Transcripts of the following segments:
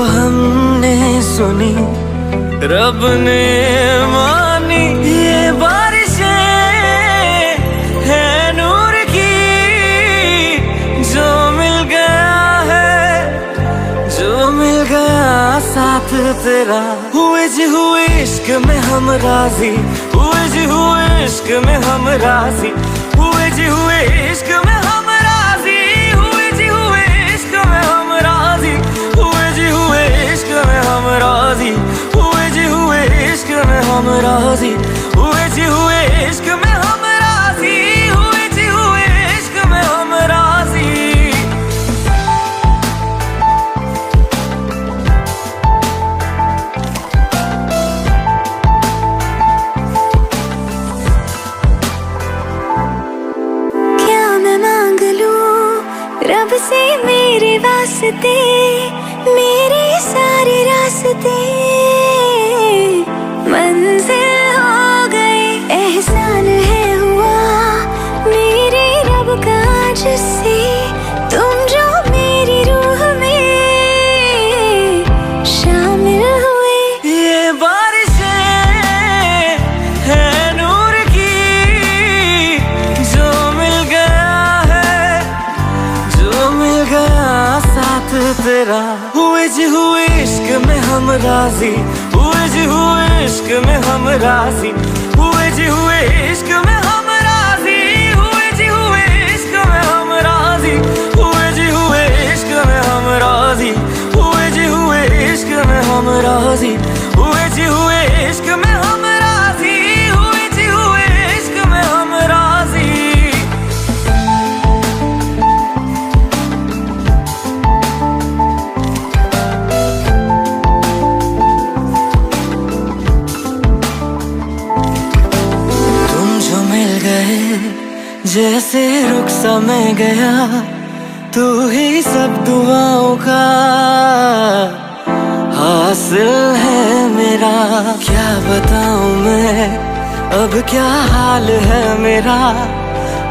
हमने सुनी रब ने मानी, ये बारिशें है नूर की, जो मिल गया है, जो मिल गया साथ तेरा। हुए जी हुए इश्क में हम राजी, हुए जी हुए इश्क में हम राजी, हुए जी हुए इश्क में हम राजी, हुए जी हुए इश्क में हम राजी, हुए जी हुए इश्क में हम राजी, हुए जी हुए इश्क में हम राजी, हुए जी हुए इश्क में हम राजी, हुए जी हुए इश्क में हम राजी। क्या मैं मांग लूं रब से मेरे वास्ते, मेरे सारे रास्ते मंजिल हो गए। एहसान है हुआ मेरे रब का जिससे, तुम जो मेरी रूह में शामिल हुए। ये बारिशें है नूर की, जो मिल गया है, जो मिल गया साथ तेरा। हुए जी हुए इश्क में हम राजी, हुए जी हुए इश्क में हम राजी, हुए जी हुए इश्क में हम राजी, हुए जी हुए इश्क में हम राजी, हुए जी हुए इश्क में हम राजी, हुए जी हुए इश्क में हम राजी, हुए जी हुए इश्क में हम राजी, हुए जी हुए इश्क में हम राजी। जैसे रुख सा मैं गया, तू ही सब दुआओं का हासिल है मेरा। क्या बताऊं मैं अब क्या हाल है मेरा,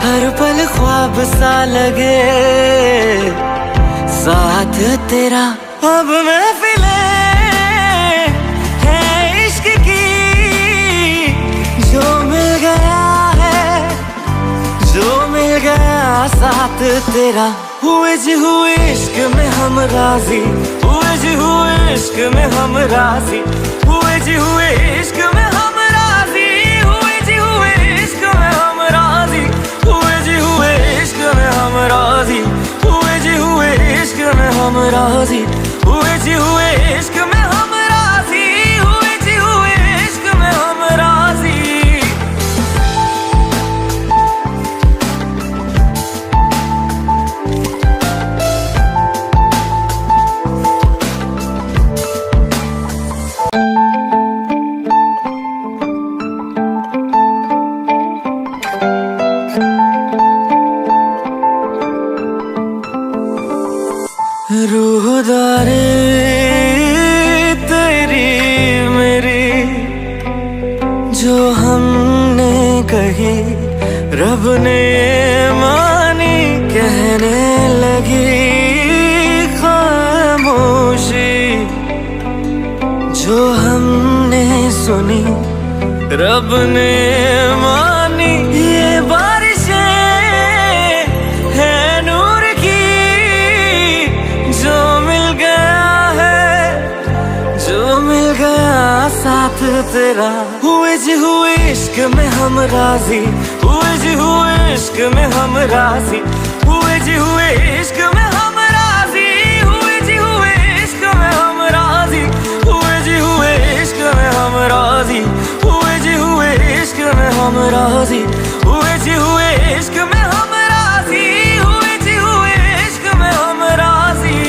हर पल ख्वाब सा लगे साथ तेरा। अब महफिलें हैं इश्क की, जो मिल गया है, जो मिल गया साथ तेरा। हुए जी हुए इश्क में हम राजी, हुए जी हुए इश्क में हम राजी, हुए जी हुए इश्क में हम राजी, हुए जी हुए इश्क में हम राजी, हुए जी हुए इश्क में हम राजी, हुए जी हुए इश्क में हम राजी, हुए जी हुए इश्क में हम राजी, हुए जी हुए इश्क में हम राजी। रूहदारे तेरी मेरी, जो हमने कही रब ने मानी, कहने लगी खामोशी, जो हमने सुनी रब ने मानी। ये बारिशें है नूर की, जो मिल गया है, जो मिल गया साथ तेरा। हुए जी हुए इश्क में हम राजी, हुए जी हुए इश्क में हम राजी, हुए जी हुए इश्क में हम राजी, हुए जी हुए इश्क में हम राजी, हुए जी हुए इश्क में हम राजी, हुए जी हुए इश्क में हम राजी, हुए जी हुए इश्क में हम राजी, हुए जी हुए इश्क में हम राजी।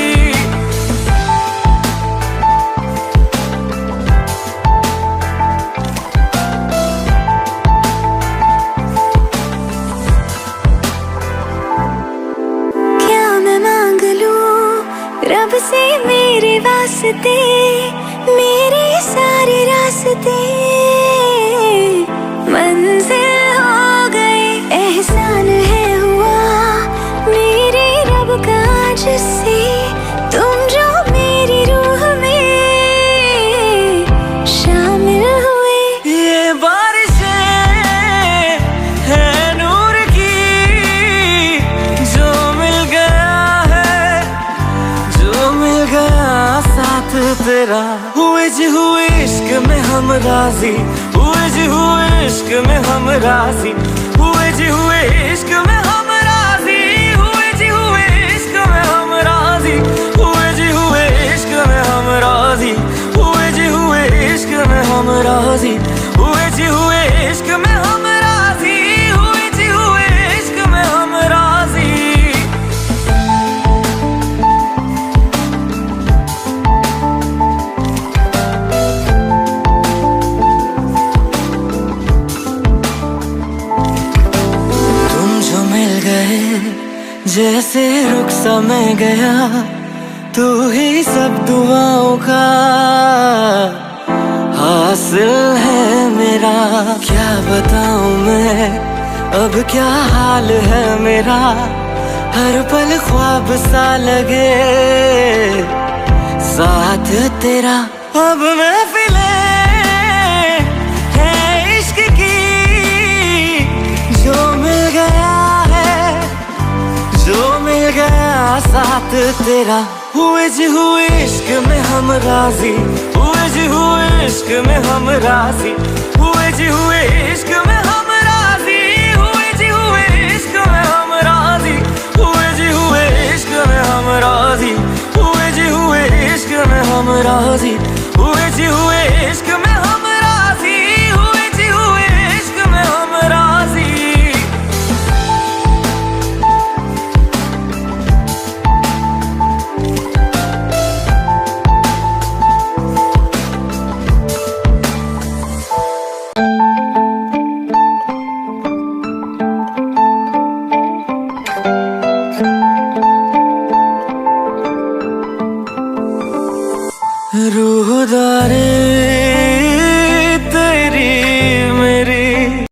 क्या मैं मांग लूं रब से मेरे वास्ते, मेरे सारे रास्ते मंजिल हो गए। एहसान है हुआ मेरे रब का जिससे, तुम जो मेरी रूह तेरा। हुए जी हुए इश्क में हम राजी, हुए जी हुए इश्क में हम राजी, हुए जी हुए इश्क में हम राजी, हुए जी हुए इश्क में हम राजी, हुए जी हुए इश्क में हम राजी, हुए जी हुए इश्क में हम राजी, हुए जी हुए इश्क में हम राजी, हुए जी हुए इश्क में हम राजी। जैसे रुख सा मैं गया, तू ही सब दुआओं का हासिल है मेरा। क्या बताऊं मैं अब क्या हाल है मेरा, हर पल ख्वाब सा लगे साथ तेरा। अब महफिलें हैं इश्क की, जो मिल गया जो मिल गया साथ तेरा। हुए जी हुए इश्क में हम राजी, हुए जी हुए इश्क में हम राजी, हुए जी हुए इश्क में हम राजी, हुए जी हुए इश्क में हम राजी, हुए जी हुए इश्क में हम राजी, हुए जी हुए इश्क में हम राजी।